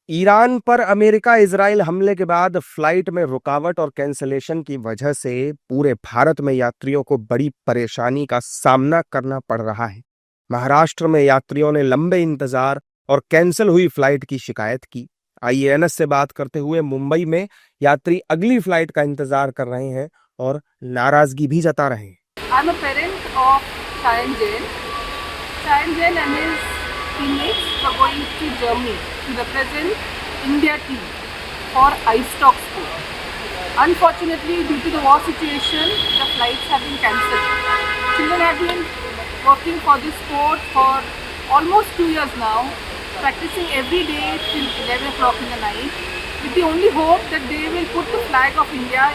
Iran पर America Israel हमले के बाद फ्लाइट में रुकावट और कैंसलेशन की वजह से पूरे भारत में यात्रियों को बड़ी परेशानी का सामना करना पड़ रहा है। महाराष्ट्र में यात्रियों ने लंबे इंतजार और कैंसिल हुई फ्लाइट की शिकायत की। आईएएनएस से बात करते हुए मुंबई में यात्री अगली फ्लाइट का इंतजार कर रहे हैं और नाराजगी भी जता रहे हैं। I'm a parent of Sayan Jain. Sayan Jain and his teammates were going to Germany to represent India team for ice stock sport. Unfortunately, due to the war situation, the flights have been cancelled. Children have been working for this sport for almost 2 years now, practicing every day till 11 o'clock in the night, with the only hope that they will put the flag of India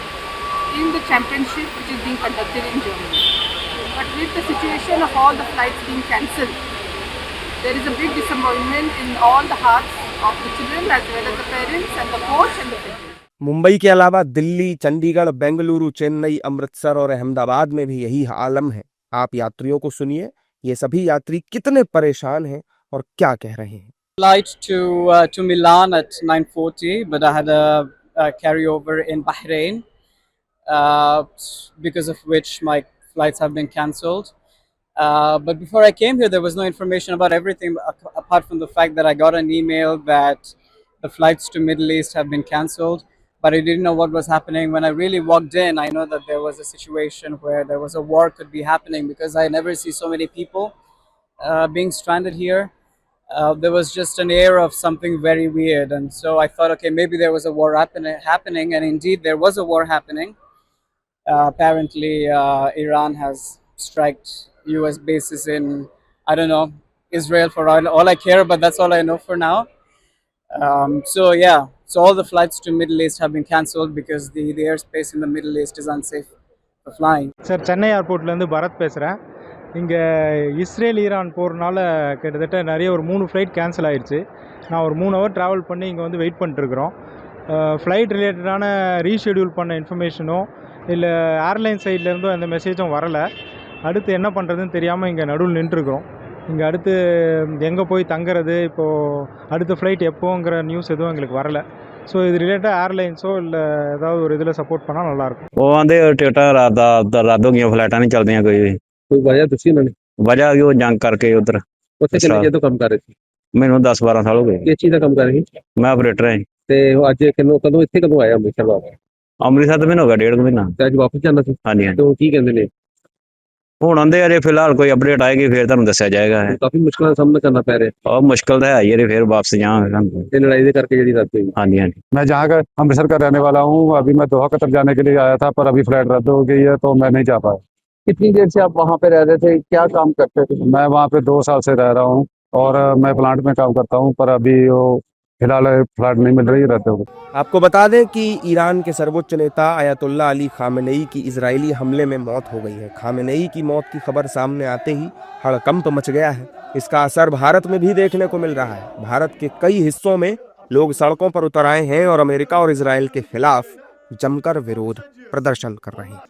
in the championship which is being conducted in Germany. But with the situation of all the flights being cancelled, there is a big disappointment in all the hearts of the children as well as the parents and the coach and the federation. Mumbai के अलावा दिल्ली, चंडीगढ़, बेंगलुरु, चेन्नई, अमृतसर और अहमदाबाद में भी यही आलम है। आप यात्रियों को सुनिए, ये सभी यात्री कितने परेशान हैं और क्या कह रहे हैं। Flight to Milan at 9:40, but I had a carryover in Bahrain, because of which my flights have been cancelled. But before I came here, there was no information about everything apart from the fact that I got an email that the flights to Middle East have been cancelled. But I didn't know what was happening. When I really walked in, I know that there was a situation where there was a war could be happening because I never see so many people being stranded here. There was just an air of something very weird, and so I thought, okay, maybe there was a war happening, and indeed there was a war happening. Apparently, Iran has struck U.S. bases in, I don't know, Israel for all I care, but that's all I know for now. So all the flights to Middle East have been cancelled because the airspace in the Middle East is unsafe for flying. Sir, Chennai ஏர்போர்ட்லேருந்து பரத் பேசுகிறேன். இங்கே Israel Iran போகிறனால கிட்டத்தட்ட நிறைய ஒரு 3 flight cancel ஆகிடுச்சு. நான் ஒரு 3 ஹவர் ட்ராவல் பண்ணி இங்கே வந்து வெயிட் பண்ணிட்டுருக்குறோம். ஃப்ளைட் ரிலேட்டடான ரீஷெடியூல் பண்ண இன்ஃபர்மேஷனோ இல்லை ஏர்லைன் சைட்லேருந்தோ எந்த மெசேஜும் வரலை. அடுத்து என்ன பண்ணுறதுன்னு தெரியாமல் இங்கே நடுவில் நின்றுருக்குறோம். இங்கே அடுத்து எங்கே போய் தங்குறது, இப்போது அடுத்த ஃப்ளைட் எப்போங்கிற நியூஸ் எதுவும் எங்களுக்கு வரலை. ஸோ இது ரிலேட்டட் ஏர்லைன்ஸோ இல்லை ஏதாவது ஒரு இதில் சப்போர்ட் பண்ணால் ਨਲਾਰਕਮ। ਉਹ ਆਂਦੇ ਟਿਕਟਾਂ ਰੱਦ ਹੋ ਗਈਆਂ, ਫਲਾਈਟਾਂ ਨਹੀਂ ਚੱਲਦੀਆਂ ਕੋਈ ਵਜ੍ਹਾ ਦੱਸੀ ਉਹਨਾਂ ਨੇ? ਵਜ੍ਹਾ ਕਿ ਉਹ ਜੰਗ ਕਰਕੇ ਉਧਰ। ਉੱਥੇ ਕਿੰਨੇ ਚਿਰ ਤੋਂ ਕੰਮ ਕਰ ਰਹੇ ਸੀ? ਮੈਨੂੰ 10-12 ਸਾਲ ਹੋ ਗਏ। ਕਿਸ ਚੀਜ਼ ਦਾ ਕੰਮ ਕਰ ਰਹੇ ਸੀ? ਮੈਂ ਆਪਰੇਟਰ ਹਾਂ। ਤੇ ਉਹ ਅੱਜ ਕਦੋਂ ਇੱਥੇ ਕਦੋਂ ਆਇਆ ਅੰਮ੍ਰਿਤਸਰ ਵਾਪਸ? ਅੰਮ੍ਰਿਤਸਰ ਤਾਂ ਮੈਨੂੰ ਹੋ ਗਿਆ 1.5 ਮਹੀਨਾ। ਤੇ ਅੱਜ ਵਾਪਸ ਜਾਣਾ ਸੀ? ਹਾਂਜੀ ਹਾਂਜੀ। ਤੇ ਉਹ ਕੀ ਕਹਿੰਦੇ ਨੇ? ਹੁਣ ਆਂਦੇ ਅਜੇ ਫਿਲਹਾਲ ਕੋਈ ਅਪਡੇਟ ਆਏਗੀ ਫਿਰ ਤੁਹਾਨੂੰ ਦੱਸਿਆ ਜਾਏਗਾ। ਕਾਫੀ ਮੁਸ਼ਕਲਾਂ ਦਾ ਸਾਹਮਣਾ ਕਰਨਾ ਪੈ ਰਿਹਾ। और मुश्किल तो है ये, फिर वापस जाएंगे ਸਾਨੂੰ। ਇਹ ਲੜਾਈ ਦੇ ਕਰਕੇ ਜਿਹੜੀ ਰੱਦ ਹੋਈ। हाँ जी हाँ जी। मैं जहाँ का अमृतसर का रहने वाला हूँ। अभी मैं दोहा कतर जाने के लिए आया था, पर अभी फ्लाइट रद्द हो गई है तो मैं नहीं जा पाया। कितनी देर से आप वहाँ पे रह रहे थे, क्या काम करते थे? मैं वहाँ पे 2 साल से रह रहा हूँ और मैं प्लांट में काम करता हूँ, पर अभी वो फिलहाल फ्लाइट नहीं मिल रही, रद्द हो गई। आपको बता दें कि ईरान के सर्वोच्च नेता अयतुल्ला अली खामेनेई की इजरायली हमले में मौत हो गई है। खामेनेई की मौत की खबर सामने आते ही हड़कंप मच गया है। इसका असर भारत में भी देखने को मिल रहा है। भारत के कई हिस्सों में लोग सड़कों पर उतर आए हैं और अमेरिका और इजरायल के खिलाफ जमकर विरोध प्रदर्शन कर रहे हैं।